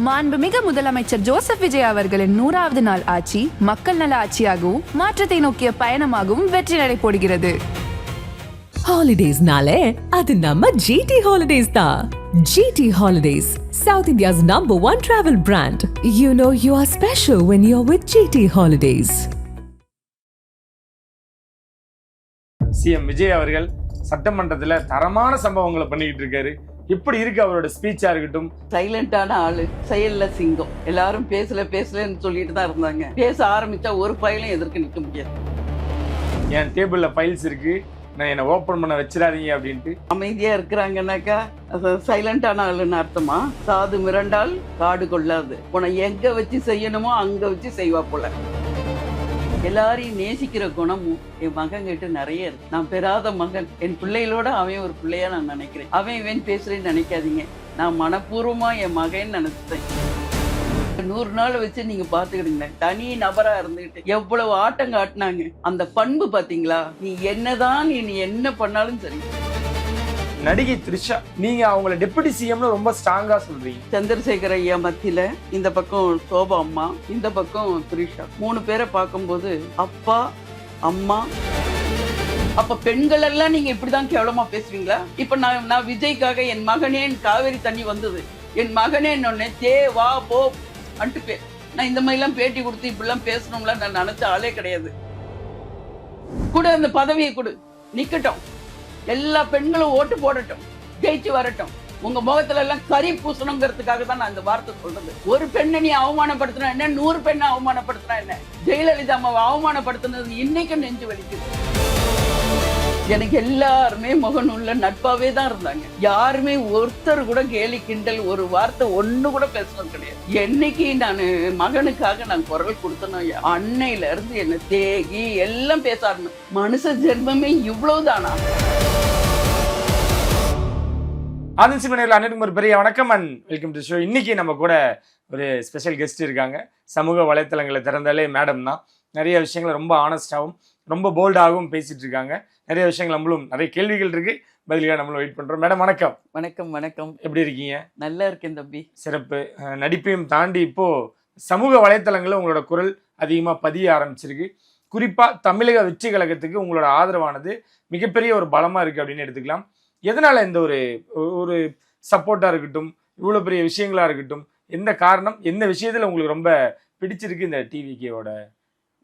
மாண்புமிகு முதலமைச்சர் ஜோசப் விஜய் அவர்களின் 100வது நாள் ஆட்சி மக்கள் நல ஆட்சியாகவும் மாற்றத்தை நோக்கிய பயணமாகவும் வெற்றி நடை போடுகிறது. ஹாலிடேஸ்னாலே அது நம்ம ஜிடி ஹாலிடேஸ் தான். GT holidays, South India's #1 travel brand. You know you are special when you're with GT Holidays. CM Vijay அவர்கள் சட்டமன்றத்தில் தரமான சம்பவங்களை பண்ணிக்கிட்டு இருக்காரு. எப்படி இருக்கு அவரோட ஸ்பீச்சா இருக்கட்டும்? சைலண்டான ஆளு, செயல்ல சிங்கம். எல்லாரும் பேசலன்னு சொல்லிட்டு தான் இருந்தாங்க. பேச ஆரம்பிச்சா ஒரு ஃபைலையும் எதிர்க்க நிற்க முடியாது. என் டேபிள்ல ஃபைல்ஸ் இருக்கு, நான் என்ன ஓபன் பண்ண வச்சிடாதீங்க அப்படின்ட்டு அமைதியா இருக்கிறாங்கன்னாக்கா சைலண்டான ஆளுன்னு அர்த்தமா? சாது மிரண்டால் காடு கொள்ளாது. உன எங்க வச்சு செய்யணுமோ அங்க வச்சு செய்வா போல. எல்லாரையும் நேசிக்கிற குணமும் என் மகன் கிட்ட நிறைய இருக்கு. நான் பெறாத மகன், என் பிள்ளைகளோட அவன் ஒரு பிள்ளையா நான் நினைக்கிறேன். அவன் இவன் பேசுறேன்னு நினைக்காதீங்க. நான் மனப்பூர்வமா என் மகன் நினைச்சிட்டேன். 100 நாள் வச்சு நீங்க பாத்துக்கிடுங்க. தனி நபரா இருந்துகிட்டு எவ்வளவு ஆட்டம் காட்டினாங்க. அந்த பண்பு பாத்தீங்களா? நீ என்னதான் நீ என்ன பண்ணாலும் சரி. நடிகை த்ரிஷா, நீங்க அவங்கள டெபுட்டி சிஎம்னு ரொம்ப ஸ்ட்ராங்கா சொல்றீங்க. சந்திரசேகர ஐயா மத்தியில இந்த பக்கம் சோபா அம்மா, இந்த பக்கம் த்ரிஷா, 3 பேரை பார்க்கும்போது அப்பா அம்மா. அப்ப பெண்கள் எல்லாம் நீங்க இப்படிதான் கேவலமா பேசுவீங்களா? இப்ப நான் விஜய்க்காக என் மகனே காவேரி தண்ணி வந்தது, என் மகனே என்னொன்னே தே வா போ அன்ட்டு நான் இந்த மாதிரி எல்லாம் பேட்டி கொடுத்து இப்படிலாம் பேசணும்ல நான் நினைச்ச ஆளே கிடையாது. கூட அந்த பதவியை கொடு, நிக்கட்டும், எல்லா பெண்களும் ஓட்டு போடட்டும், ஜெயிச்சு வரட்டும். உங்க முகத்துல எல்லாம் கறி பூசணுங்கிறதுக்காக தான் நான் இந்த வார்த்தை சொல்றது. ஒரு பெண்ணை நீ அவமானப்படுத்தினா என்ன, 100 பெண்ணை அவமானப்படுத்தினா என்ன? ஜெயலலிதா அம்மாவை அவமானப்படுத்தினது இன்னைக்கு நெஞ்சு வலிக்குது. எனக்கு எல்லாருமே முகநூல்ல நட்பாவே தான் இருந்தாங்க. யாருமே ஒருத்தர் கூட கேலி கிண்டல் ஒரு வார்த்தை ஒண்ணு கூட பேசுறது கிடையாது. என்னைக்கு நான் மகனுக்காக நான் குரல் கொடுத்தனோ அன்னையில இருந்து என்ன தேகி எல்லாம் பேச ஆரம்பிச்சு. மனுஷ ஜென்மமே இவ்வளவுதானா? ஆதன்சி மனையில் அனைவருக்கும் ஒரு பெரிய வணக்கம் அண்ட் வெல்கம் டு ஷோ. இன்னைக்கு நம்ம கூட ஒரு ஸ்பெஷல் கெஸ்ட் இருக்காங்க. சமூக வலைத்தளங்களை திறந்தாலே மேடம் தான். நிறைய விஷயங்களை ரொம்ப ஆனஸ்டாகவும் ரொம்ப போல்டாகவும் பேசிட்டு இருக்காங்க. நிறைய விஷயங்கள் நம்மளும் நிறைய கேள்விகள் இருக்கு, பதிலாக நம்மளும் வெயிட் பண்றோம். மேடம் வணக்கம். வணக்கம். வணக்கம். எப்படி இருக்கீங்க? நல்லா இருக்கேன் தம்பி. சிறப்பு. நடிப்பையும் தாண்டி இப்போ சமூக வலைத்தளங்களில் உங்களோட குரல் அதிகமாக பதிய ஆரம்பிச்சிருக்கு. குறிப்பா தமிழக வெற்றி கழகத்துக்கு உங்களோட ஆதரவானது மிகப்பெரிய ஒரு பலமா இருக்கு அப்படின்னு எடுத்துக்கலாம். எதனால இந்த ஒரு சப்போர்ட்டா இருக்கட்டும், இவ்வளவு பெரிய விஷயங்களா இருக்கட்டும், எந்த காரணம், எந்த விஷயத்துல உங்களுக்கு ரொம்ப பிடிச்சிருக்கு இந்த டிவிகேவோட?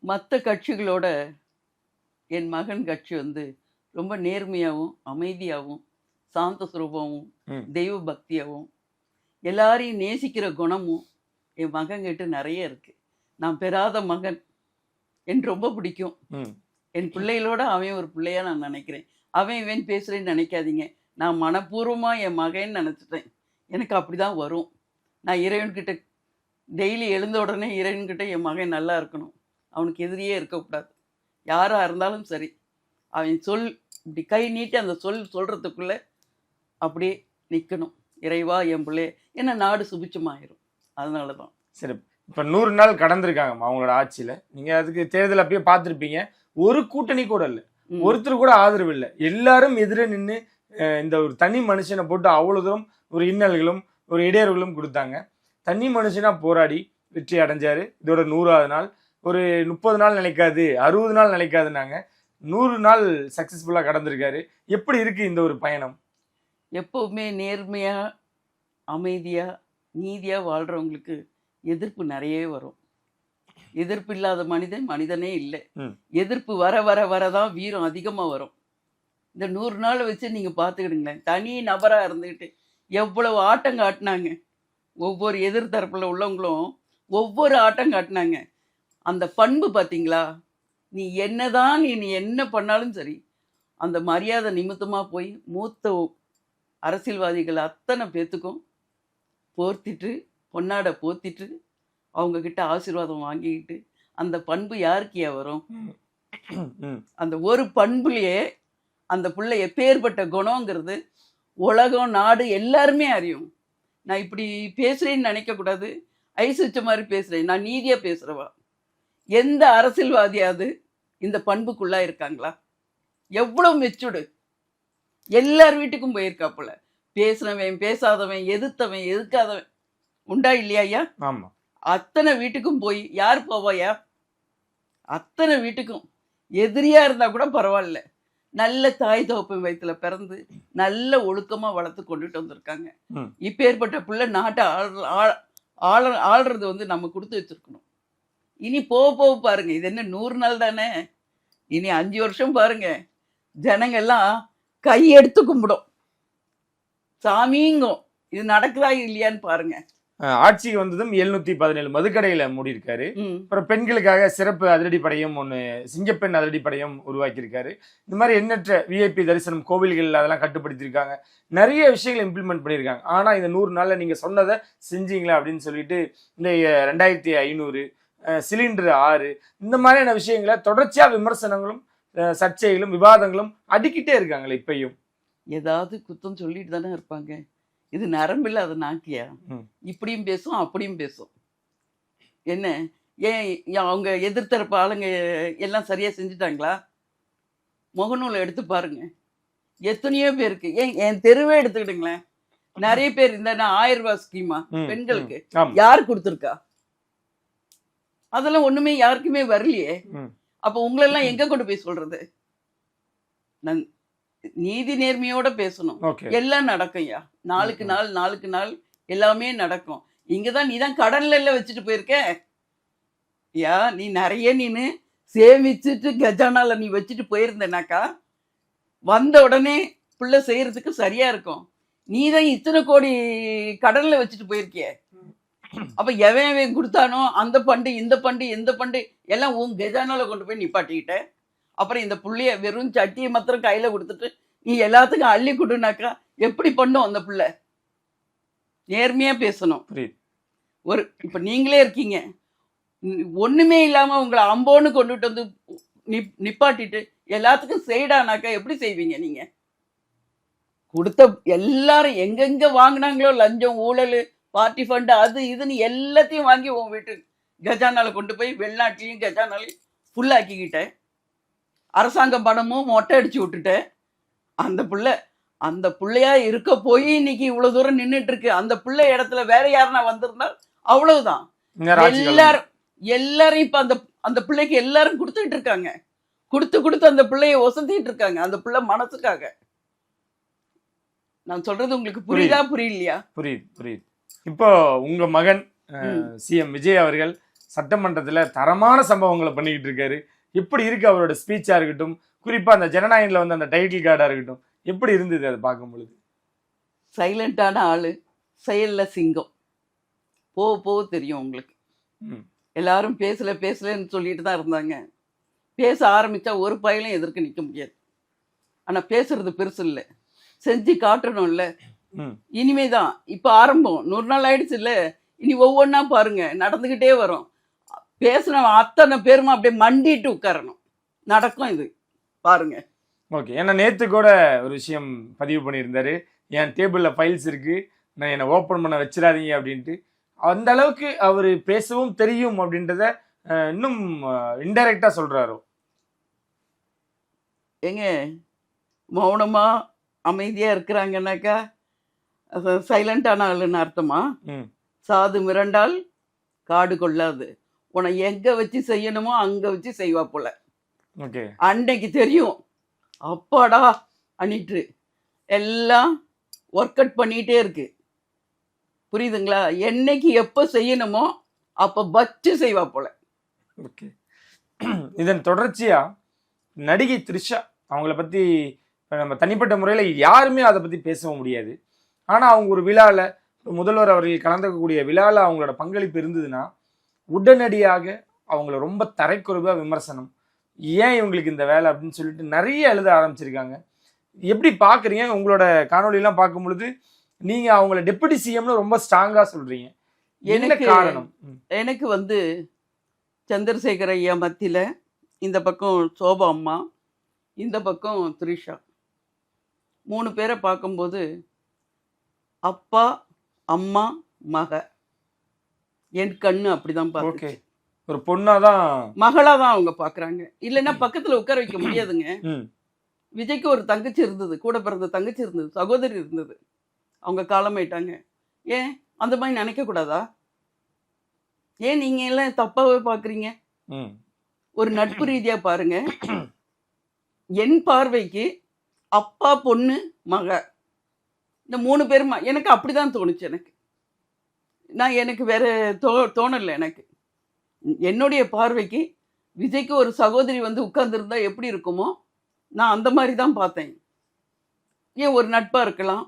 மற்ற கட்சிகளோட என் மகன் கட்சி ரொம்ப நேர்மையாகவும் அமைதியாகவும் சாந்த சுரூபமும் தெய்வ பக்தியாகவும் எல்லாரையும் நேசிக்கிற குணமும் என் மகன் கிட்ட நிறைய இருக்கு. நான் பெறாத மகன், எனக்கு ரொம்ப பிடிக்கும். என் பிள்ளைகளோட அவன் ஒரு பிள்ளையா நான் நினைக்கிறேன். அவன் இவன் பேசுறேன்னு நினைக்காதீங்க. நான் மனப்பூர்வமா என் மகன் நினைச்சிட்டேன். எனக்கு அப்படிதான் வரும். நான் இறைவன்கிட்ட டெய்லி எழுந்த உடனே இறைவன்கிட்ட என் மகன் நல்லா இருக்கணும், அவனுக்கு எதிரியே இருக்கக்கூடாது. யாரா இருந்தாலும் சரி, அவன் சொல் இப்படி கை நீட்டி அந்த சொல்றதுக்குள்ள அப்படியே நிற்கணும். இறைவா என் பிள்ளை, என்ன நாடு சுபிச்சமாயிரும். அதனால தான். சரி, இப்போ 100 நாள் கடந்திருக்காங்கம்மா அவங்களோட ஆட்சியில். நீங்கள் அதுக்கு தேர்தல் அப்பயே பார்த்துருப்பீங்க. ஒரு கூட்டணி கூட இல்லை, ஒருத்தர் கூட ஆதரவு இல்லை. எல்லாரும் எதிரே நின்று இந்த ஒரு தனி மனுஷனை போட்டு அவ்வளோ தூரம் ஒரு இன்னல்களும் ஒரு இடையூறுகளும் கொடுத்தாங்க. தனி மனுஷனா போராடி வெற்றி அடைஞ்சாரு. இதோட 100வது நாள். ஒரு 30 நாள் நினைக்காது, 60 நாள் நினைக்காதுன்னாங்க. 100 நாள் சக்சஸ்ஃபுல்லாக கடந்திருக்காரு. எப்படி இருக்கு இந்த ஒரு பயணம்? எப்பவுமே நேர்மையா அமைதியா நீதியா வாழ்றவங்களுக்கு எதிர்ப்பு நிறையவே வரும். எதிர்ப்பு இல்லாத மனிதனே இல்லை. எதிர்ப்பு வர வர வரதான் வீரம் அதிகமா வரும். இந்த 100 நாள் வச்சு நீங்க பாத்துக்கிடுங்களேன். தனி நபரா இருந்துகிட்டு எவ்வளவு ஆட்டம் காட்டினாங்க. ஒவ்வொரு எதிர்த்தரப்புல உள்ளவங்களும் ஒவ்வொரு ஆட்டம் காட்டினாங்க. அந்த பண்பு பாத்தீங்களா? நீ என்னதான் நீ என்ன பண்ணாலும் சரி, அந்த மரியாதை நிமித்தமா போய் மூத்த அரசியல்வாதிகள் அத்தனை பேத்துக்கும் போர்த்திட்டு பொன்னாடை போத்திட்டு அவங்க கிட்ட ஆசீர்வாதம் வாங்கிக்கிட்டு, அந்த பண்பு யாருக்கியா வரும்? அந்த ஒரு பண்புலயே அந்த பிள்ளை எப்பேற்பட்ட குணங்கிறது உலகம் நாடு எல்லாருமே அறியும். நான் இப்படி பேசுறேன்னு நினைக்க கூடாது, ஐஸ் வச்ச மாதிரி பேசுறேன். நான் நீதியா பேசுறவா. எந்த அரசியல்வாதியாவது இந்த பண்புக்குள்ளா இருக்காங்களா? எவ்வளவு மெச்சூர்டு. எல்லார் வீட்டுக்கும் போயிருக்காப்புல. பேசுனவன் பேசாதவன் எதிர்த்தவன் எதுக்காதவன் உண்டா இல்லையா ஐயா? ஆமா. அத்தனை வீட்டுக்கும் போய் யார் போவாயா? அத்தனை வீட்டுக்கும் எதிரியா இருந்தா கூட பரவாயில்ல, நல்ல தாய் தகப்பன் வயித்துல பிறந்து நல்ல ஒழுக்கமா வளர்த்து கொண்டுட்டு வந்திருக்காங்க. இப்பேற்பட்ட பிள்ளை நாட்டை ஆள்றது வந்து நம்ம கொடுத்து வச்சிருக்கணும். இனி போக போக பாருங்க, இது என்ன 100 நாள் தானே, இனி 5 வருஷம் பாருங்க, ஜனங்க எல்லாம் கையெடுத்து கும்பிடும், சாமிங்கும். இது நடக்குதா இல்லையான்னு பாருங்க. ஆட்சிக்கு வந்ததும் 717 மதுக்கடையில மூடி இருக்காரு. அப்புறம் பெண்களுக்காக சிறப்பு அதிரடிப்படையும் ஒண்ணு, சிங்கப்பெண் அதிரடிப்படையும் உருவாக்கி இருக்காரு. இந்த மாதிரி எண்ணற்ற விஐபி தரிசனம் கோவில்கள் அதெல்லாம் கட்டுப்படுத்திருக்காங்க. நிறைய விஷயங்கள் இம்ப்ளிமெண்ட் பண்ணியிருக்காங்க. ஆனா இந்த 100 நாள்ல நீங்க சொன்னதை செஞ்சீங்களா அப்படின்னு சொல்லிட்டு இந்த 2500 சிலிண்டர் 6 இந்த மாதிரியான விஷயங்களை தொடர்ச்சியா விமர்சனங்களும் சர்ச்சைகளும் விவாதங்களும் அடிக்கிட்டே இருக்காங்களே இப்பயும். ஏதாவது குத்தம் சொல்லிட்டு தானே இருப்பாங்க. இது நரம்பில்ல, அது நாக்கியா? இப்படியும் பேசும் அப்படியும் பேசும். என்ன ஏன் அவங்க எதிர்த்தரப்பு ஆளுங்க எல்லாம் சரியா செஞ்சுட்டாங்களா? முகநூலை எடுத்து பாருங்க, எத்தனையோ பேருக்கு. ஏன் என் தெருவே எடுத்துக்கிட்டுங்களேன், நிறைய பேர் இந்த 1000 ரூபாய் ஸ்கீமா பெண்களுக்கு யார் கொடுத்துருக்கா? அதெல்லாம் ஒண்ணுமே யாருக்குமே வரலையே. அப்ப உங்களெல்லாம் எங்க கொண்டு போய் சொல்றது? நீதி நேர்மையோட பேசணும். எல்லாம் நடக்கும்யா, நாளுக்கு நாள் எல்லாமே நடக்கும். இங்கதான் நீதான் கடன்ல வச்சுட்டு போயிருக்க. யா நீ நிறைய நீனு சேமிச்சுட்டு கஜானால நீ வச்சுட்டு போயிருந்தனாக்கா வந்த உடனே பிள்ளை செய்யறதுக்கு சரியா இருக்கும். நீதான் இத்தனை கோடி கடன்ல வச்சுட்டு போயிருக்கிய. அப்ப எவன் கொடுத்தானோ அந்த பண்டு இந்த பண்டு எல்லாம் உன் கஜானால கொண்டு போய் நிப்பாட்டிக்கிட்ட. அப்புறம் இந்த புள்ளைய வெறும் சட்டியை மாத்திரம் கையில கொடுத்துட்டு நீ எல்லாத்துக்கும் அள்ளி கொடுனாக்கா எப்படி பண்ணும் அந்த பிள்ளை? நேர்மையா பேசணும். இப்ப நீங்களே இருக்கீங்க, ஒண்ணுமே இல்லாம உங்களை அம்போன்னு கொண்டுட்டு வந்து நிப்பாட்டிட்டு எல்லாத்துக்கும் செய்டானாக்கா எப்படி செய்வீங்க நீங்க? கொடுத்த எல்லாரும் எங்கெங்க வாங்கினாங்களோ லஞ்சம், ஊழல், பார்ட்டி ஃபண்டு, அது இதுன்னு எல்லாத்தையும் வாங்கி உன் வீட்டு கஜானால கொண்டு போய் வெளிநாட்டிலையும் கஜானாலையும் ஃபுல்லாக்கிக்கிட்டேன். அரசாங்க பணமும் மொட்டை அடிச்சு விட்டுட்டேன். அந்த பிள்ளையா இருக்க போய் இன்னைக்கு இவ்வளவு தூரம் நின்றுட்டு இருக்கு. அந்த பிள்ளை இடத்துல வேற யாருன்னா வந்திருந்தா அவ்வளவுதான். எல்லாரும் இப்ப அந்த பிள்ளைக்கு எல்லாரும் கொடுத்துட்டு இருக்காங்க. கொடுத்து அந்த பிள்ளைய ஒசத்திட்டு இருக்காங்க, அந்த பிள்ளை மனசுக்காக. நான் சொல்றது உங்களுக்கு புரியுதா புரியலையா? புரியுது. இப்போ உங்க மகன் சிஎம் விஜய் அவர்கள் சட்டமன்றத்துல தரமான சம்பவங்களை பண்ணிக்கிட்டு இருக்காரு. எப்படி இருக்கு அவரோட ஸ்பீச்சா இருக்கட்டும், குறிப்பா அந்த ஜனநாயகன்ல வந்து அந்த டைட்டில் கார்டா இருக்கட்டும், எப்படி இருந்தது அதை பார்க்கும் பொழுது? சைலண்டான ஆளு, செயல்ல சிங்கம். போக தெரியும் உங்களுக்கு. எல்லாரும் பேசலன்னு சொல்லிட்டு தான் இருந்தாங்க. பேச ஆரம்பிச்சா ஒரு பயலையும் எதிர்க்க நிற்க முடியாது. ஆனா பேசுறது பெருசு இல்லை, செஞ்சு காட்டணும்ல. இனிமேதான் இப்ப ஆரம்பம். 100 நாள் ஆயிடுச்சு இல்ல, இனி ஒவ்வொன்னா பாருங்க நடந்துகிட்டே வரும். பேசின அத்தனை பேருமா அப்படியே மண்டிட்டு உட்காரணும். நடக்கும் இது பாருங்க. ஓகே, ஏன்னா நேற்று கூட ஒரு விஷயம் பதிவு பண்ணியிருந்தாரு, என் டேபிளில் ஃபைல்ஸ் இருக்கு, நான் என்னை ஓப்பன் பண்ண வச்சிடாதீங்க அப்படின்ட்டு. அந்த அளவுக்கு அவர் பேசவும் தெரியும் அப்படின்றத இன்னும் இன்டைரக்டா சொல்றாரோ? ஏங்க மௌனமா அமைதியா இருக்கிறாங்கன்னாக்கா சைலண்டான ஆளுன்னு அர்த்தமா? சாது மிரண்டால் காடு கொள்ளாது. உன்னை எங்க வச்சு செய்யணுமோ அங்க வச்சு செய்வா போல. அன்னைக்கு தெரியும் அப்பாடா அன்னிட்டு எல்லாம் ஒர்க் அவுட் பண்ணிட்டே இருக்கு. புரியுதுங்களா? என்னைக்கு எப்ப செய்யணுமோ அப்ப பச்சு செய்வா போல. ஓகே, இதன் தொடர்ச்சியா நடிகை த்ரிஷா அவங்கள பத்தி நம்ம தனிப்பட்ட முறையில யாருமே அதை பத்தி பேசவும் முடியாது. ஆனா அவங்க ஒரு விழால, முதல்வர் அவர்கள் கலந்துக்கக்கூடிய விழால அவங்களோட பங்களிப்பு இருந்ததுன்னா உடனடியாக அவங்கள ரொம்ப தரைக்குறைவா விமர்சனம், ஏன் இவங்களுக்கு இந்த வேலை அப்படின்னு சொல்லிட்டு நிறைய எழுத ஆரம்பிச்சிருக்காங்க. எப்படி பாக்குறீங்க? உங்களோட காணொலியெல்லாம் பார்க்கும் பொழுது நீங்க அவங்கள டெபுட்டி சிஎம்னு ரொம்ப ஸ்ட்ராங்கா சொல்றீங்க, என்ன காரணம்? எனக்கு வந்து சந்திரசேகர் ஐயா மத்தியில இந்த பக்கம் சோபா அம்மா, இந்த பக்கம் த்ரிஷா, 3 பேரை பார்க்கும்போது அப்பா அம்மா மக என் கண்ணு அப்படிதான் பார்த்து, ஒரு பொண்ணாதான் மகளாதான் அவங்க பாக்குறாங்க. இல்லைன்னா பக்கத்துல உட்கார வைக்க முடியாதுங்க. விஜய்க்கு ஒரு தங்கச்சி இருந்தது, கூட பிறந்த தங்கச்சி இருந்தது, சகோதரி இருந்தது. அவங்க காலமாயிட்டாங்க. ஏன் அந்த மாதிரி நினைக்கக்கூடாதா? ஏன் நீங்கள் எல்லாம் தப்பாகவே பார்க்குறீங்க? ம் ஒரு நட்பு ரீதியாக பாருங்க. என் பார்வைக்கு அப்பா, பொண்ணு, மக, இந்த 3 பேருமா எனக்கு அப்படி தான் தோணுச்சு. எனக்கு வேற தோணலை. எனக்கு என்னுடைய பார்வைக்கு விஜய்க்கு ஒரு சகோதரி வந்து உட்கார்ந்துருந்தா எப்படி இருக்குமோ நான் அந்த மாதிரி தான் பார்த்தேன். ஏன் ஒரு நட்பாக இருக்கலாம்,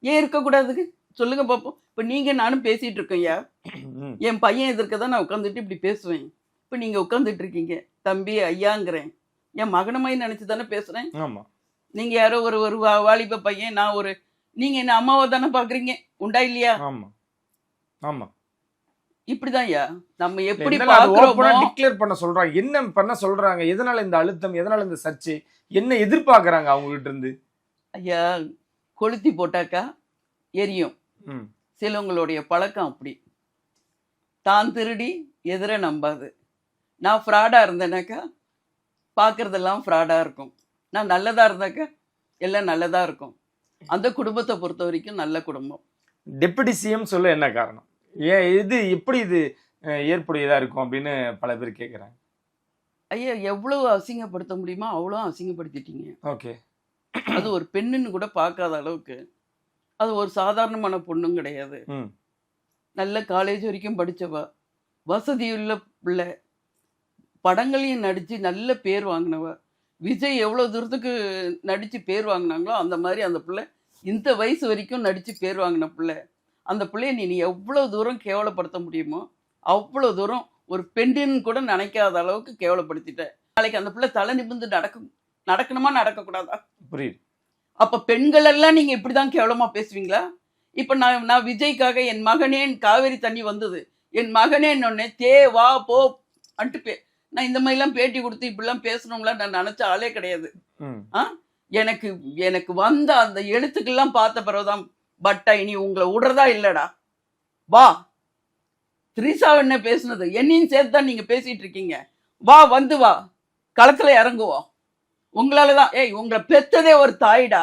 ஏன் இருக்கக்கூடாதுக்கு சொல்லுங்க பார்ப்போம். இப்போ நீங்கள் நானும் பேசிகிட்டு இருக்கோம்யா, என் பையன் எதிர்க்க தான் நான் உட்காந்துட்டு இப்படி பேசுவேன். இப்போ நீங்கள் உட்காந்துட்டு இருக்கீங்க, தம்பி ஐயாங்கிறேன், என் மகனை மாதிரி நினச்சி தானே பேசுகிறேன். ஆமாம். நீங்கள் யாரோ ஒரு வாலிப பையன், நான் நீங்கள் என்ன அம்மாவை தானே பார்க்குறீங்க, உண்டா இல்லையா? ஆமாம் ஆமாம். இப்படிதான் ஐயா நம்ம எப்படி டிக்ளேர் பண்ண சொல்றாங்க, என்ன பண்ண சொல்றாங்க, எதனால இந்த அழுத்தம், எதனால இந்த சர்ச்சை, என்ன எதிர்பார்க்கறாங்க அவங்க கிட்ட இருந்து? ஐயா, கொளுத்தி போட்டாக்கா எரியும். சிலவங்களுடைய பழக்கம் அப்படி. தான் திருடி எதிர நம்பாது. நான் ஃப்ராடா இருந்தேனாக்கா பார்க்கறதெல்லாம் ஃப்ராடா இருக்கும். நான் நல்லதா இருந்தாக்கா எல்லாம் நல்லதா இருக்கும். அந்த குடும்பத்தை பொறுத்த வரைக்கும் நல்ல குடும்பம். டெப்யூட்டி சிஎம் சொல்ல என்ன காரணம், ஏன் இது எப்படி இது ஏற்புடையதா இருக்கும் அப்படின்னு பல பேர் கேட்குறாங்க. ஐயா, எவ்வளவு அசிங்கப்படுத்த முடியுமோ அவ்வளோ அசிங்கப்படுத்திட்டீங்க. ஓகே. அது ஒரு பெண்ணுன்னு கூட பார்க்காத அளவுக்கு. அது ஒரு சாதாரணமான பொண்ணும் கிடையாது. நல்ல காலேஜ் வரைக்கும் படித்தவ, வசதியுள்ள பிள்ளை, படங்களையும் நடித்து நல்ல பேர் வாங்கினவ. விஜய் எவ்வளோ தூரத்துக்கு நடித்து பேர் வாங்கினாங்களோ அந்த மாதிரி அந்த பிள்ளை இந்த வயசு வரைக்கும் நடித்து பேர் வாங்கின பிள்ளை. அந்த பிள்ளைய நீ எவ்வளோ தூரம் கேவலப்படுத்த முடியுமோ அவ்வளோ தூரம் ஒரு பெண்ணுன்னு கூட நினைக்காத அளவுக்கு கேவலப்படுத்திட்ட. நாளைக்கு அந்த பிள்ளை தலை நிமிர்ந்து நடக்கணுமா நடக்கக்கூடாதா? புரியுது. அப்போ பெண்கள் எல்லாம் நீங்கள் இப்படி தான் கேவலமாக பேசுவீங்களா? இப்போ நான் விஜய்க்காக என் மகனே காவேரி தண்ணி வந்தது, என் மகனே என்னொன்னே தே வா போ அன்ட்டு நான் இந்த மாதிரிலாம் பேட்டி கொடுத்து இப்படிலாம் பேசணும்லாம் நான் நினச்ச ஆளே கிடையாது. எனக்கு வந்த அந்த எழுத்துக்கெல்லாம் பார்த்த பிறகுதான், பட்டா இனி உங்களை விடுறதா இல்லைடா, வா. திரிசா என்ன பேசுனது என்னையும் சேர்த்து தான் நீங்கள் பேசிகிட்டு இருக்கீங்க, வா வந்து வா களத்தில் இறங்குவோம். உங்களால தான், உங்களை பெத்ததே ஒரு தாயிடா,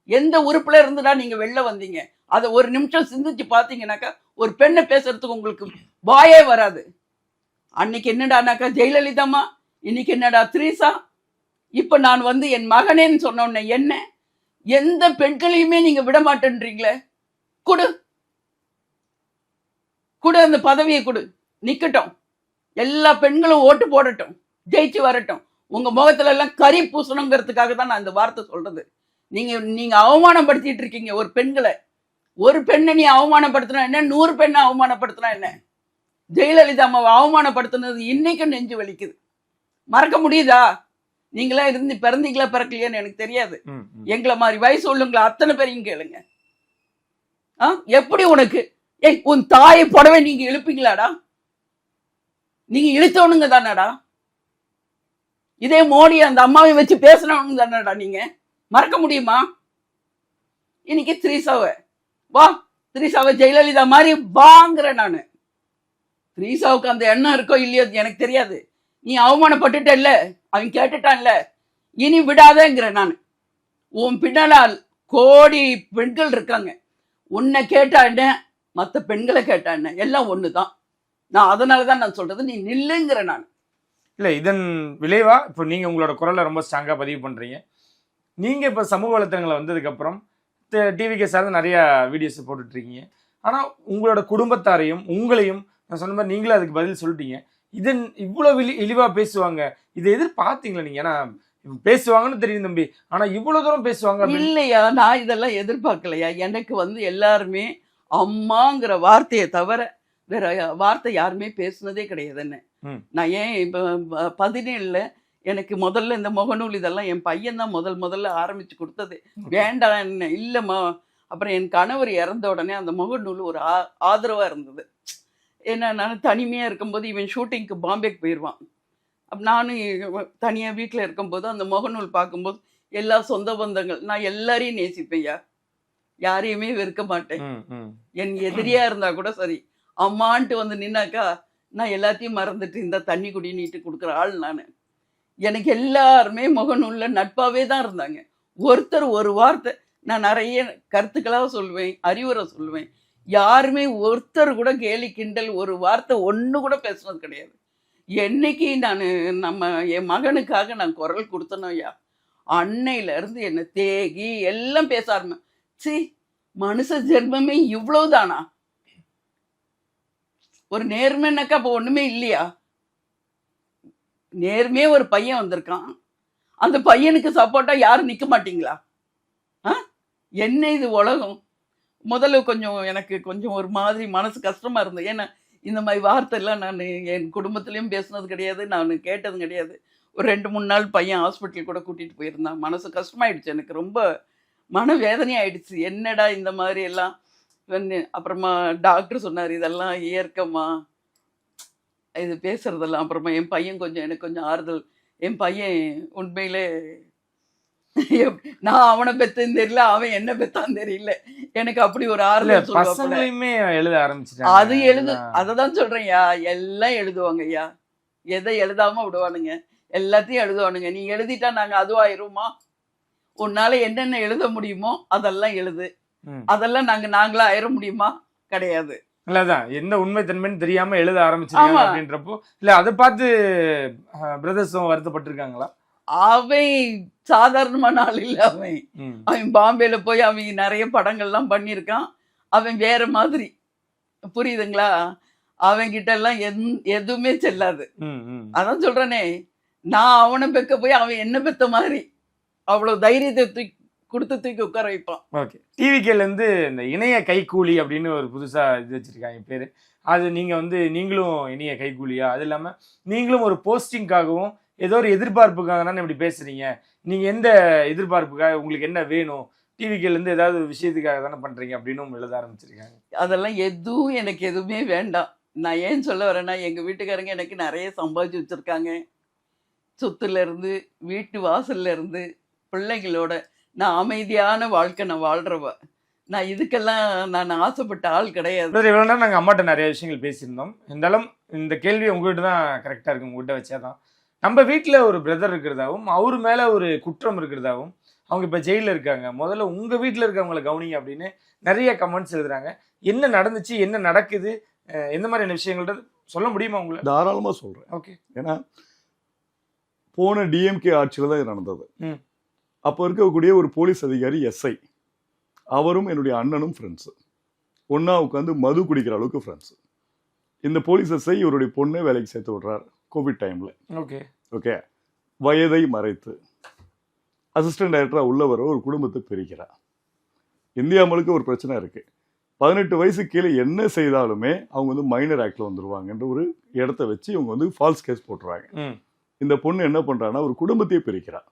எந்த உறுப்புல இருந்துடா நீங்கள் வெளில வந்தீங்க, அதை ஒரு நிமிஷம் சிந்திச்சு பார்த்தீங்கன்னாக்கா ஒரு பெண்ணை பேசுறதுக்கு உங்களுக்கு வாயே வராது. அன்னைக்கு என்னடானாக்கா ஜெயலலிதாமா, இன்னைக்கு என்னடா திரிசா, இப்போ நான் வந்து என் மகனேன்னு சொன்னோன்னே என்ன, எந்த பெண்களையுமே நீங்க விட மாட்டேன்றீங்களே, கொடு அந்த பதவியை கொடு, நிக்கட்டும், எல்லா பெண்களும் ஓட்டு போடட்டும், ஜெயிச்சு வரட்டும். உங்க முகத்துல எல்லாம் கறி பூசணுங்கிறதுக்காக தான் நான் இந்த வார்த்தை சொல்றது. நீங்க அவமானப்படுத்திட்டு இருக்கீங்க ஒரு பெண்களை. ஒரு பெண்ணை நீ அவமானப்படுத்தினா என்ன, 100 பெண்ணை அவமானப்படுத்தினா என்ன? ஜெயலலிதா அம்மாவை அவமானப்படுத்தினது இன்னைக்கும் நெஞ்சு வலிக்குது. மறக்க முடியுதா? நீங்களா இருந்து பிறந்தீங்களா பிறக்கலையான்னு எனக்கு தெரியாது. எங்களை மாதிரி வயசு உள்ளவங்களை அத்தனை பேரையும் கேளுங்க. எப்படி உனக்கு உன் தாயை புடவை நீங்க இழுப்பீங்களாடா? நீங்க இழுத்தவனுங்க தானடா. இதே மோடி அந்த அம்மாவை வச்சு பேசினவனுங்க தானடா நீங்க. மறக்க முடியுமா? இன்னைக்கு திரிசாவை வா, திரிசாவை ஜெயலலிதா மாதிரி வாங்குற. நான் திரிசாவுக்கு அந்த எண்ணம் இருக்கோ இல்லையோ எனக்கு தெரியாது. நீ அவமானப்பட்டுட்ட இல்ல, அவன் கேட்டுட்டான்ல, இனி விடாதேங்கிற. நான் உன் பின்னால கோடி பெண்கள் இருக்காங்க. உன்னை கேட்டா என்ன, மற்ற பெண்களை கேட்டா என்ன, எல்லாம் ஒண்ணுதான். நான் அதனாலதான் நான் சொல்றது, நீ நில்லுங்கிற. நான் இல்லை, இதன் விளைவா இப்போ நீங்கள் உங்களோட குரலை ரொம்ப ஸ்ட்ராங்காக பதிவு பண்ணுறீங்க. நீங்கள் இப்போ சமூக வலைத்தளங்களை வந்ததுக்கப்புறம் டிவிக்கு சார்ந்து நிறையா வீடியோஸ் போட்டுட்ருக்கீங்க. ஆனால் உங்களோட குடும்பத்தாரையும் உங்களையும் நான் சொன்ன மாதிரி நீங்களும் அதுக்கு பதில் சொல்லிட்டீங்க. இதன் இவ்வளோ இழிவாக பேசுவாங்க, இதை எதிர்பார்த்தீங்களா நீங்கள்? ஏன்னா பேசுவாங்கன்னு தெரியும் தம்பி, ஆனால் இவ்வளோ தூரம் பேசுவாங்க இல்லையா? நான் இதெல்லாம் எதிர்பார்க்கலையா. எனக்கு வந்து எல்லாருமே அம்மாங்கிற வார்த்தையை தவிர வேற வார்த்தை யாருமே பேசுனதே கிடையாது. என்ன நான் ஏன் இப்போ 17 எனக்கு முதல்ல இந்த முகநூல் இதெல்லாம் என் பையன் தான் முதல்ல ஆரம்பிச்சு கொடுத்தது. வேண்டாம் என்ன இல்லைம்மா. அப்புறம் என் கணவர் இறந்த உடனே அந்த முகநூல் ஒரு ஆதரவாக இருந்தது. ஏன்னா நான் தனிமையாக இருக்கும்போது இவன் ஷூட்டிங்க்கு பாம்பேக்கு போயிடுவான். நானும் தனியாக வீட்டில் இருக்கும்போது அந்த முகநூல் பார்க்கும்போது எல்லா சொந்த பந்தங்கள், நான் எல்லாரையும் நேசிப்பேன்யா, யாரையுமே வெறுக்க மாட்டேன். என் எதிரியா இருந்தா கூட சரி, அம்மான்ட்டு வந்து நின்னாக்கா நான் எல்லாத்தையும் மறந்துட்டு இந்த தண்ணி குடி நீட்டு கொடுக்குற ஆள் நான். எனக்கு எல்லாருமே முகநூல்ல நட்பாவே தான் இருந்தாங்க. ஒருத்தர் ஒரு வார்த்தை, நான் நிறைய கருத்துக்களாக சொல்லுவேன், அறிவுரை சொல்லுவேன். யாருமே ஒருத்தர் கூட கேலி கிண்டல் ஒரு வார்த்தை ஒன்று கூட பேசுனது கிடையாது. என்னைக்கு நான் என் மகனுக்காக நான் குரல் கொடுத்தனோ ஐயா, அன்னையிலேருந்து என்னை தேகி எல்லாம் பேச சி மனுஷ ஜென்மமே இவ்வளவுதானா? ஒரு நேர்மைன்னாக்கா அப்போ ஒன்றுமே இல்லையா? நேர்மையே ஒரு பையன் வந்திருக்கான், அந்த பையனுக்கு சப்போர்ட்டாக யாரும் நிற்க மாட்டீங்களா? என்ன இது உலகம்? முதல்ல எனக்கு கொஞ்சம் ஒரு மாதிரி மனசு கஷ்டமாக இருந்தது. ஏன்னா இந்த மாதிரி வார்த்தையெல்லாம் நான் என் குடும்பத்துலேயும் பேசுனது கிடையாது, நான் கேட்டதும் கிடையாது. ஒரு 2-3 நாள் பையன் ஹாஸ்பிட்டல் கூட கூட்டிகிட்டு போயிருந்தான். மனசு கஷ்டமாயிடுச்சு, எனக்கு ரொம்ப மனவேதனையாயிடுச்சு. என்னடா இந்த மாதிரி எல்லாம். அப்புறமா டாக்டர் சொன்னார், இதெல்லாம் இயற்கமா இது பேசுறதெல்லாம். அப்புறமா என் பையன் எனக்கு கொஞ்சம் ஆறுதல். என் பையன் உண்மையிலே நான் அவனை பெத்தேன்னு தெரியல, அவன் என்ன பெத்தான்னு தெரியல. எனக்கு அப்படி ஒரு ஆறுதல் பசங்களையுமே எழுத ஆரம்பிச்சிட்டாங்க. அது அததான் சொல்றேன்யா, எல்லாம் எழுதுவாங்க ஐயா. எதை எழுதாம விடுவானுங்க? எல்லாத்தையும் எழுதுவானுங்க. நீ எழுதிட்டா நாங்க அதுவாயிருமா? உன்னால என்னென்ன எழுத முடியுமோ அதெல்லாம் எழுது. அதெல்லாம் நாங்களா ஆயிர முடியுமா? கிடையாது. இல்லதான் என்ன உண்மை தன்மைன்னு தெரியாம எழுத ஆரம்பிச்சிருக்காங்க அப்படின்றப்போ இல்ல அதை பார்த்து பிரதர்ஸும் வருத்தப்பட்டிருக்காங்களா? அவன் சாதாரணமான ஆள் இல்ல. அவன் பாம்பேல போய் அவன் நிறைய படங்கள்லாம் பண்ணியிருக்கான். அவன் வேற மாதிரி, புரியுதுங்களா? அவன் கிட்ட எல்லாம் எதுவுமே செல்லாது. அதான் சொல்றேனே, நான் அவனை பெக்க போய் அவன் என்ன பெத்த மாதிரி அவ்வளவு தைரியத்தை தூக்கி உட்கார வைப்பான். ஓகே, டிவிகேல இருந்து இந்த இணைய கைக்கூலி அப்படின்னு ஒரு புதுசா இது வச்சிருக்காங்க பேரு. அது நீங்களும் இணைய கைக்கூலியா? அது இல்லாம நீங்களும் ஒரு போஸ்டிங்காகவும் ஏதோ ஒரு எதிர்பார்ப்புக்காக தானே இப்படி பேசுறீங்க? நீங்க எந்த எதிர்பார்ப்புக்காக, உங்களுக்கு என்ன வேணும்? டிவிகேல இருந்து ஏதாவது ஒரு விஷயத்துக்காக தானே பண்றீங்க அப்படின்னு எழுத ஆரம்பிச்சிருக்காங்க. அதெல்லாம் எனக்கு எதுவுமே வேண்டாம். நான் ஏன் சொல்ல வரேன்னா, எங்க வீட்டுக்காரங்க எனக்கு நிறைய சம்பாதிச்சு வச்சிருக்காங்க. சொத்துல இருந்து, வீட்டு வாசல்ல இருந்து, பிள்ளைங்களோட நான் அமைதியான வாழ்க்கை நான் வாழ்றவ. நான் இதுக்கெல்லாம் நான் ஆசைப்பட்ட ஆள் கிடையாது. இவ்வளோ நேரம் நாங்கள் அம்மாட்ட நிறைய விஷயங்கள் பேசியிருந்தோம். இருந்தாலும் இந்த கேள்வி உங்ககிட்ட தான் கரெக்டாக இருக்கு, உங்ககிட்ட வச்சாதான். நம்ம வீட்டில் ஒரு பிரதர் இருக்கிறதாவும் அவர் மேலே ஒரு குற்றம் இருக்கிறதாவும், அவங்க இப்போ ஜெயிலில் இருக்காங்க, முதல்ல உங்கள் வீட்டில் இருக்கவங்களை கவனிங்க அப்படின்னு நிறைய கமெண்ட்ஸ் எழுதுறாங்க. என்ன நடந்துச்சு, என்ன நடக்குது, எந்த மாதிரியான விஷயங்கள்ட்ட சொல்ல முடியுமா உங்களை? தாராளமாக சொல்கிறேன். ஓகே. ஏன்னா போன டிஎம்கே ஆட்சியில் தான் இது நடந்தது. அப்போ இருக்கக்கூடிய ஒரு போலீஸ் அதிகாரி எஸ்ஐ, அவரும் என்னுடைய அண்ணனும் ஃப்ரெண்ட்ஸு. ஒன்றா உட்காந்து மது குடிக்கிற அளவுக்கு ஃப்ரெண்ட்ஸு. இந்த போலீஸ் எஸ்ஐ இவருடைய பொண்ணை வேலைக்கு சேர்த்து விடுறார் கோவிட் டைமில். Okay okay. வயதை மறைத்து அசிஸ்டன்ட் டைரக்டராக உள்ளவரை ஒரு குடும்பத்தை பிரிக்கிறார். இந்தியா முழுக்க ஒரு பிரச்சனை இருக்குது. 18 வயசு கீழே என்ன செய்தாலுமே அவங்க மைனர் ஆக்டில் வந்துடுவாங்கன்ற ஒரு இடத்த வச்சு இவங்க ஃபால்ஸ் கேஸ் போட்டுருவாங்க. இந்த பொண்ணு என்ன பண்ணுறான்னா ஒரு குடும்பத்தையே பிரிக்கிறார்.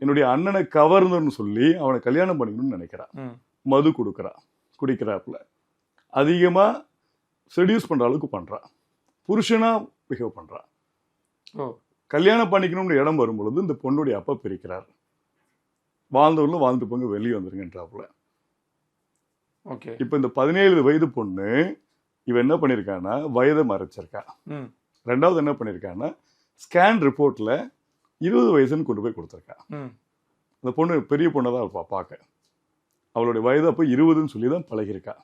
என்னுடைய அண்ணனை கவர்ந்தன்னு சொல்லி அவனை கல்யாணம் பண்ணிக்கணும்னு நினைக்கிறான். மது குடிக்கிறாப்புல அதிகமாக செடியூஸ் பண்ணுற அளவுக்கு பண்ணுறான். புருஷனாக பிஹேவ் பண்ணுறான். கல்யாணம் பண்ணிக்கணும்னு இடம் வரும்பொழுது இந்த பொண்ணுடைய அப்பா பிரிக்கிறார். வாழ்ந்தவர்களும் வாழ்ந்துட்டு போங்க, வெளியே வந்துருங்கன்றாப்புல. ஓகே. இப்போ இந்த 17 வயது பொண்ணு இவன் என்ன பண்ணியிருக்கான்னா வயதை மறைச்சிருக்கா. ரெண்டாவது என்ன பண்ணியிருக்கான்னா ஸ்கேன் ரிப்போர்ட்டில் 20 வயசுன்னு கொண்டு போய் கொடுத்துருக்கா. அந்த பொண்ணு பெரிய பொண்ணை தான் இருப்பா பார்க்க. அவளுடைய வயது அப்போ 20ன்னு சொல்லி தான் பழகிருக்கா.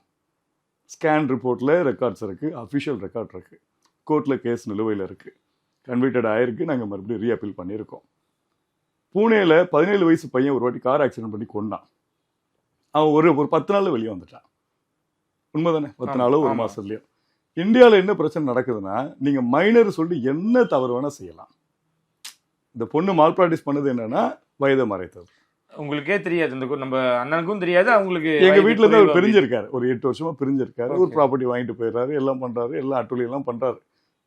ஸ்கேன் ரிப்போர்ட்டில் ரெக்கார்ட்ஸ் இருக்குது, அஃபிஷியல் ரெக்கார்ட் இருக்குது, கோர்ட்டில் கேஸ் நிலுவையில் இருக்குது, கன்விக்டட் ஆகிருக்கு. நாங்கள் மறுபடியும் ரீஅப்பீல் பண்ணியிருக்கோம். பூனேயில் 17 வயசு பையன் ஒரு வாட்டி கார் ஆக்சிடென்ட் பண்ணி கொண்டான். அவன் ஒரு 10 நாளில் வெளியே வந்துட்டான். உண்மைதானே? 10 நாளோ ஒரு மாதத்துலையோ. இந்தியாவில் என்ன பிரச்சனை நடக்குதுன்னா, நீங்கள் மைனர் சொல்லிட்டு என்ன தவறு வேணால் செய்யலாம். இந்த பொண்ணு மால் ப்ராக்டிஸ் பண்ணது என்னன்னா வயதை மறைத்தது. உங்களுக்கே தெரியாது, இந்த நம்ம அண்ணனுக்கும் தெரியாது. அவங்களுக்கு எங்க வீட்டுல இருந்து அவர் பிரிஞ்சிருக்காரு, ஒரு 8 வருஷமா பிரிஞ்சிருக்காரு. ஒரு ப்ராப்பர்ட்டி வாங்கிட்டு போயிடுறாரு, எல்லாம் பண்றாரு, எல்லாம் அட்டுலி எல்லாம் பண்றாரு.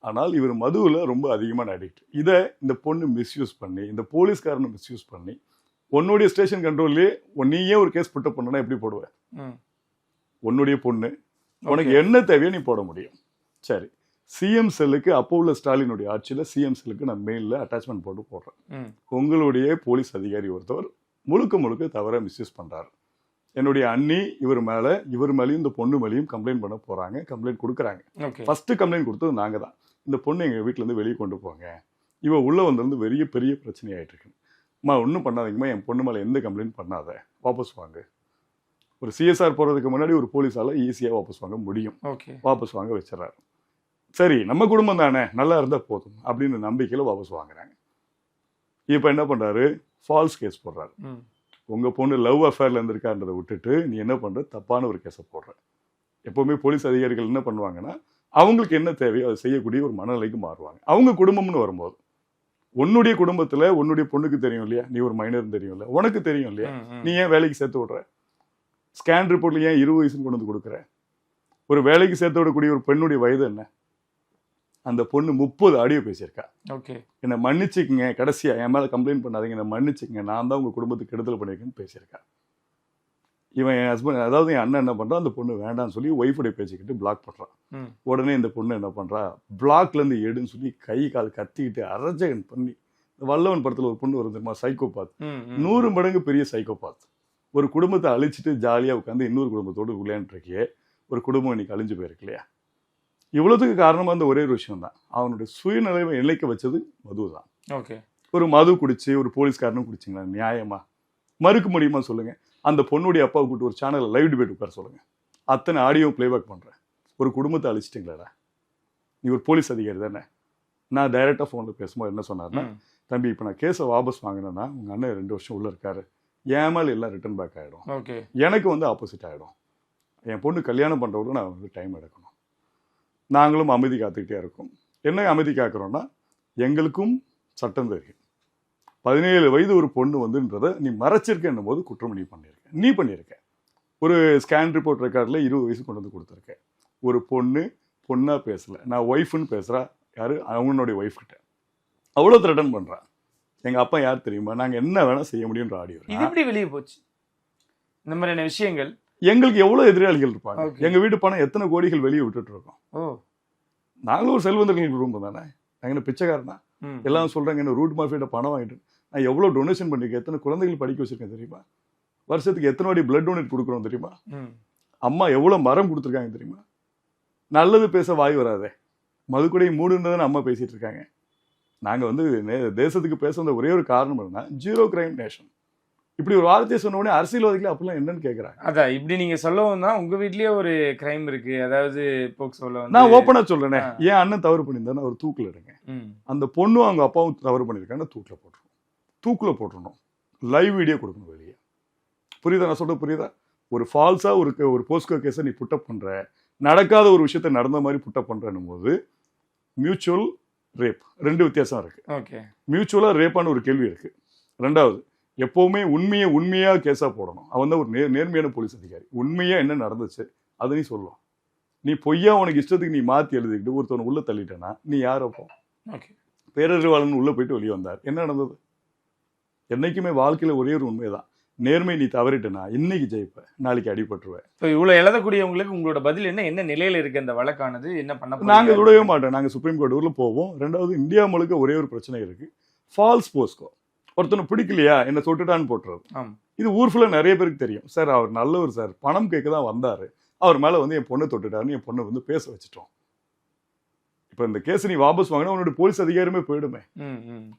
ஆனால் இவர் மதுவில் ரொம்ப அதிகமான அடிக்ட். இதை இந்த பொண்ணு மிஸ்யூஸ் பண்ணி, இந்த போலீஸ்காரனை மிஸ்யூஸ் பண்ணி, உன்னுடைய ஸ்டேஷன் கண்ட்ரோல்லே நீயே ஒரு கேஸ் புட்டப் பண்ணனா எப்படி போடுவேன்? உன்னுடைய பொண்ணு, உனக்கு என்ன தேவையோ நீ போட முடியும். சரி, சிஎம் செல்லுக்கு அப்போ உள்ள ஸ்டாலினுடைய ஆட்சியில் சிஎம் செல்லுக்கு நான் மெயிலில் அட்டாச்மெண்ட் போட்டு போடுறேன். உங்களுடைய போலீஸ் அதிகாரி ஒருத்தவர் முழுக்க தவிர மிஸ்யூஸ் பண்ணுறாரு. என்னுடைய அண்ணி இவர் மேலேயும் இந்த பொண்ணு மேலேயும் கம்ப்ளைண்ட் பண்ண போகிறாங்க. கம்ப்ளைண்ட் கொடுக்குறாங்க. ஃபஸ்ட்டு கம்ப்ளைண்ட் கொடுத்தது நாங்கள் தான். இந்த பொண்ணு எங்கள் வீட்டிலேருந்து வெளியே கொண்டு போங்க, இவன் உள்ளே வந்திருந்து பெரிய பிரச்சனையாயிட்டு இருக்கு. அம்மா ஒன்றும் பண்ணாதீங்கம்மா, என் பொண்ணு மேலே எந்த கம்ப்ளைண்ட் பண்ணாத, வாபஸ் வாங்க ஒரு சிஎஸ்ஆர் போறதுக்கு முன்னாடி ஒரு போலீஸால ஈஸியா வாபஸ் வாங்க முடியும். ஓகே. வாபஸ் வாங்க வச்சிடறாரு. சரி, நம்ம குடும்பம் தானே, நல்லா இருந்தா போதும் அப்படின்னு நம்பிக்கையில வாபஸ் வாங்குறாங்க. இப்ப என்ன பண்றாரு, ஃபால்ஸ் கேஸ் போடுறாரு. உங்க பொண்ணு லவ் அஃபேர்ல இருந்திருக்கான்றதை விட்டுட்டு நீ என்ன பண்ற, தப்பான ஒரு கேஸை போடுற. எப்பவுமே போலீஸ் அதிகாரிகள் என்ன பண்ணுவாங்கன்னா, அவங்களுக்கு என்ன தேவையோ அதை செய்யக்கூடிய ஒரு மனநிலைக்கு மாறுவாங்க. அவங்க குடும்பம்னு வரும்போது உன்னுடைய குடும்பத்துல உன்னுடைய பொண்ணுக்கு தெரியும் இல்லையா, நீ ஒரு மைனர் தெரியும் இல்ல, உனக்கு தெரியும் இல்லையா, நீ ஏன் வேலைக்கு சேர்த்து விடுற? ஸ்கேன் ரிப்போர்ட்ல ஏன் 20 வயசுன்னு கொண்டு வந்து கொடுக்குற? ஒரு வேலைக்கு சேர்த்து விடக்கூடிய ஒரு பெண்ணுடைய வயது என்ன? அந்த பொண்ணு 30 ஆடியோ பேசியிருக்கா. ஓகே. என்னை மன்னிச்சுக்குங்க, கடைசியா என் மேல கம்ப்ளைண்ட் பண்ணாதீங்க, என்னை மன்னிச்சுக்குங்க, நான் தான் உங்க குடும்பத்துக்கு கெடுதல் பண்ணியிருக்கேன்னு பேசியிருக்கா. இவன் என் ஹஸ்பண்ட், அதாவது என் அண்ணன் என்ன பண்றான், அந்த பொண்ணு வேண்டாம்னு சொல்லி ஒய்ஃபுடைய பேச்சுக்கிட்டு பிளாக் பண்றான். உடனே இந்த பொண்ணு என்ன பண்றா, பிளாக்ல இருந்து எடுன்னு சொல்லி கை கால் கத்திக்கிட்டு அரஜகன் பண்ணி, வல்லவன் படத்துல ஒரு பொண்ணு வரும் தெரியுமா, சைக்கோபாத், 100 மடங்கு பெரிய சைக்கோபாத். ஒரு குடும்பத்தை அழிச்சிட்டு ஜாலியா உட்காந்து இன்னொரு குடும்பத்தோடு விளையாண்டுருக்கியே, ஒரு குடும்பம் இன்னைக்கு அழிஞ்சு போயிருக்கு இல்லையா? இவ்வளவுக்கு காரணமா அந்த ஒரே ஒரு விஷயம் தான், அவனுடைய சுயநிலைமை இழைக்க வச்சது மது தான். ஓகே. ஒரு மது குடிச்சு ஒரு போலீஸ்காரனும் குடிச்சிங்களா, நியாயமா மறுக்க முடியுமா சொல்லுங்க? அந்த பொண்ணுடைய அப்பாவை கூப்பிட்டு ஒரு சேனல்ல லைவ் டிபேட் உட்கார சொல்லுங்க. அத்தனை ஆடியோ பிளேபேக் பண்றேன். ஒரு குடும்பத்தை அழிச்சிட்டீங்களா? நீ ஒரு போலீஸ் அதிகாரி தானே. நான் டைரக்டா போன்ல பேசும்போது என்ன சொன்னார்னா, தம்பி இப்ப நான் கேஸை வாபஸ் வாங்கினேன்னா உங்க அண்ணன் 2 வருஷம் உள்ள இருக்காரு, என் மேல எல்லாம் ரிட்டர்ன் பேக் ஆயிடும். ஓகே. எனக்கு வந்து ஆப்போசிட் ஆயிடும். என் பொண்ணு கல்யாணம் பண்றவங்க நான் வந்து டைம் எடுக்கணும். நாங்களும் அமைதி காத்துக்கிட்டே இருக்கோம். என்ன அமைதி காக்கிறோம்னா, எங்களுக்கும் சட்டம் தெரியும். 17 வயது ஒரு பொண்ணு வந்துன்றதை நீ மறைச்சிருக்கேன்னும் போது குற்றம் நீ பண்ணியிருக்க. ஒரு ஸ்கேன் ரிப்போர்ட் ரெக்கார்டில் 20 வயசு கொண்டு வந்து கொடுத்துருக்க. ஒரு பொண்ணு பொண்ணா பேசல, நான் ஒய்ஃப்னு பேசுறா. யாரு? அவங்களுடைய ஒய்ஃப் கிட்ட அவ்வளோ த்ரெட்டன் பண்றா. எங்க அப்பா யார் தெரியுமா, நாங்க என்ன வேணா செய்ய முடியும்ன்ற ஆடியோ. இது எப்படி வெளியே போச்சு இந்த மாதிரியான விஷயங்கள்? எங்களுக்கு எவ்வளவு எதிராளிகள் இருப்பாங்க. எங்க வீட்டு பணம் எத்தனை கோடிகள் வெளியே விட்டுட்டு இருக்கோம். நாங்களும் ஒரு செல்வந்தர்கள் குடும்பம் தானே, நாங்க என்ன பிச்சைக்காரனா? எல்லாம் சொல்றாங்க என்ன ரூட் மாஃபியிட்ட பணம் வாங்கிட்டு. நான் எவ்வளவு டொனேஷன் பண்ணிருக்கேன், எத்தனை குழந்தைகள் படிக்க வச்சிருக்கேன் தெரியுமா? வருஷத்துக்கு எத்தனை வாட்டி பிளட் டொனேட் கொடுக்குறோம் தெரியுமா? அம்மா எவ்வளவு மரம் கொடுத்துருக்காங்க தெரியுமா? நல்லது பேச வாய் வராதே, மதுக்குடையை மூடுன்றதுன்னு அம்மா பேசிட்டு இருக்காங்க. நாங்க வந்து தேசத்துக்கு பேச வந்த ஒரே ஒரு காரணம் என்ன, 0 கிரைம் நேஷன். இப்படி ஒரு வார்த்தையை சொன்ன உடனே அரசியல்வாதிகள் அப்படிலாம் என்னன்னு கேட்கறாங்க. அதான் இப்படி நீங்க சொல்லவும் தான் உங்க வீட்லயே ஒரு கிரைம் இருக்கு, அதாவது போக்சோல வந்து. நான் ஓப்பனா சொல்றேனே, ஏன் அண்ணன் தவறு பண்ணியிருந்தா அவர் தூக்கில் எடுங்க, அந்த பொண்ணும் அவங்க அப்பாவும் தவறு பண்ணியிருக்காங்க, தூக்குல போட்டுருணும், லைவ் வீடியோ கொடுக்கணும் வெளியே. புரியுதா நான் சொல்றது? புரியுதா? ஒரு ஃபால்ஸா ஒரு போஸ்கோ கேஸை நீ புட்டப் பண்ற, நடக்காத ஒரு விஷயத்த நடந்த மாதிரி புட்டப் பண்றன்னும் போது மியூச்சுவல் ரேப் 2 வித்தியாசம் இருக்கு. ஓகே. மியூச்சுவலா ரேப்பான ஒரு கேள்வி இருக்கு. ரெண்டாவது, எப்பவுமே உண்மையா கேஸா போடணும். அவன் தான் ஒரு நேர்மையான போலீஸ் அதிகாரி. உண்மையா என்ன நடந்துச்சு அதை நீ சொல்லலாம். நீ பொய்யா உனக்கு இஷ்டத்துக்கு நீ மாத்தி எழுதிக்கிட்டு ஒருத்தவனை உள்ள தள்ளிட்டேன்னா நீ யாரப்போ? பேரறிவாளன் உள்ள போயிட்டு வெளியே வந்தார், என்ன நடந்தது? என்னைக்குமே வாழ்க்கையில ஒரே ஒரு உண்மைதான், நேர்மை நீ தவறிட்டனா இன்னைக்கு ஜெயிப்ப, நாளைக்கு அடிபட்டுருவேன். இப்போ இவ்வளவு எழுதக்கூடியவங்களுக்கு உங்களோட பதில் என்ன நிலையில இருக்கு அந்த வழக்கானது? என்ன பண்ண? நாங்க விடவே மாட்டோம், நாங்க சுப்ரீம் கோர்ட் ஊர்ல போவோம். ரெண்டாவது, இந்தியா முழுக்க ஒரே ஒரு பிரச்சனை இருக்கு, ஃபால்ஸ் போஸ்கோ. ஒருத்தனை பிடிக்கலையா என்ன தொட்டுட்டான்னு போட்டுறது. இது ஊர் ஃபுல்லா நிறைய பேருக்கு தெரியும். சார் அவர் நல்லவர் சார், பணம் கேட்க தான் வந்தாரு, அவர் மேல வந்து என் பொண்ணு தொட்டுட்டாருன்னு என் பொண்ணு வந்து பேச வச்சுட்டோம். இப்ப இந்த கேஸ் நீ வாபஸ் வாங்கினா உன்னோட போலீஸ் அதிகாரமே போயிடுமே.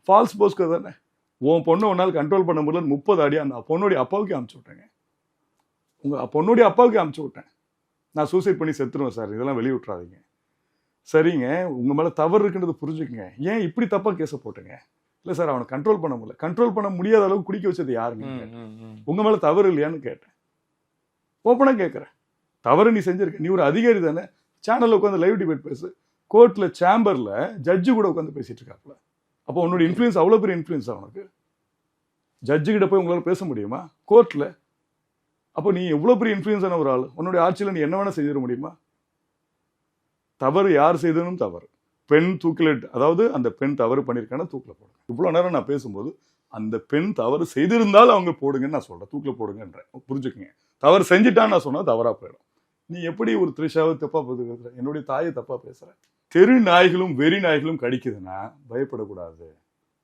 ஃபால்ஸ் போஸ்கோ தானே. உன் பொண்ணு உன்னால கண்ட்ரோல் பண்ண முடியல, 30 அடி அந்த பொண்ணுடைய அப்பாவுக்கு அனுப்பிச்சு விட்டேங்க. உங்க பொண்ணுடைய அப்பாவுக்கு அனுப்பிச்சு விட்டேன், நான் சூசைட் பண்ணி செத்துருவேன் சார், இதெல்லாம் வெளியே விட்டுறாதீங்க. சரிங்க, உங்க மேல தவறு இருக்குன்றது புரிஞ்சுக்குங்க, ஏன் இப்படி தப்பா கேஸ போட்டுங்க? இல்ல சார் அவனை கண்ட்ரோல் பண்ண முடியல, கண்ட்ரோல் பண்ண முடியாத அளவுக்கு குடிக்க வச்சது யாருங்க? உங்க மேல தவறு இல்லையான்னு கேட்டேன். ஓப்பனா கேட்கறேன், தவறு நீ செஞ்சிருக்க, நீ ஒரு அதிகாரி தானே, சேனல்ல உட்காந்து லைவ் டிபேட் பேசு. கோர்ட்ல சேம்பர்ல ஜட்ஜு கூட உட்காந்து பேசிட்டு இருக்காப்ல. அப்போ உன்னோட இன்ஃப்ளூயன்ஸ் அவ்வளவு பெரிய இன்ஃப்ளூயன்ஸ் அவனுக்கு. ஜட்ஜு கிட்ட போய் உங்களால பேச முடியுமா கோர்ட்ல? அப்போ நீ எவ்வளவு பெரிய இன்ஃப்ளூயன்ஸான ஒரு ஆள், உன்னுடைய ஆட்சியில நீ என்ன வேணா செய்திட முடியுமா? தவறு யார் செய்தனும் தவறு. பெண் தூக்கில, அதாவது அந்த பெண் தவறு பண்ணியிருக்கான தூக்கில போடுங்க. இவ்வளவு நேரம் நான் பேசும்போது அந்த பெண் தவறு செய்திருந்தாலும் அவங்க போடுங்கன்னு நான் சொல்றேன், தூக்கில போடுங்கன்றேன். புரிஞ்சுக்குங்க, தவறு செஞ்சுட்டான்னு நான் சொன்னா தவறா போயிடும். நீ எப்படி ஒரு த்ரிஷாவை தப்பா பேசுற, என்னுடைய தாயை தப்பா பேசுற? தெரு நாய்களும் வெறி நாய்களும் கடிக்குதுன்னா பயப்படக்கூடாது,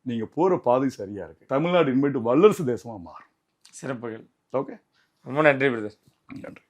நீங்க போற பாதை சரியா இருக்கு. தமிழ்நாடு இனிமேட்டு வல்லரசு தேசமா மாறும். சிறப்புகள். ஓகே, ரொம்ப நன்றி பிரதர். நன்றி.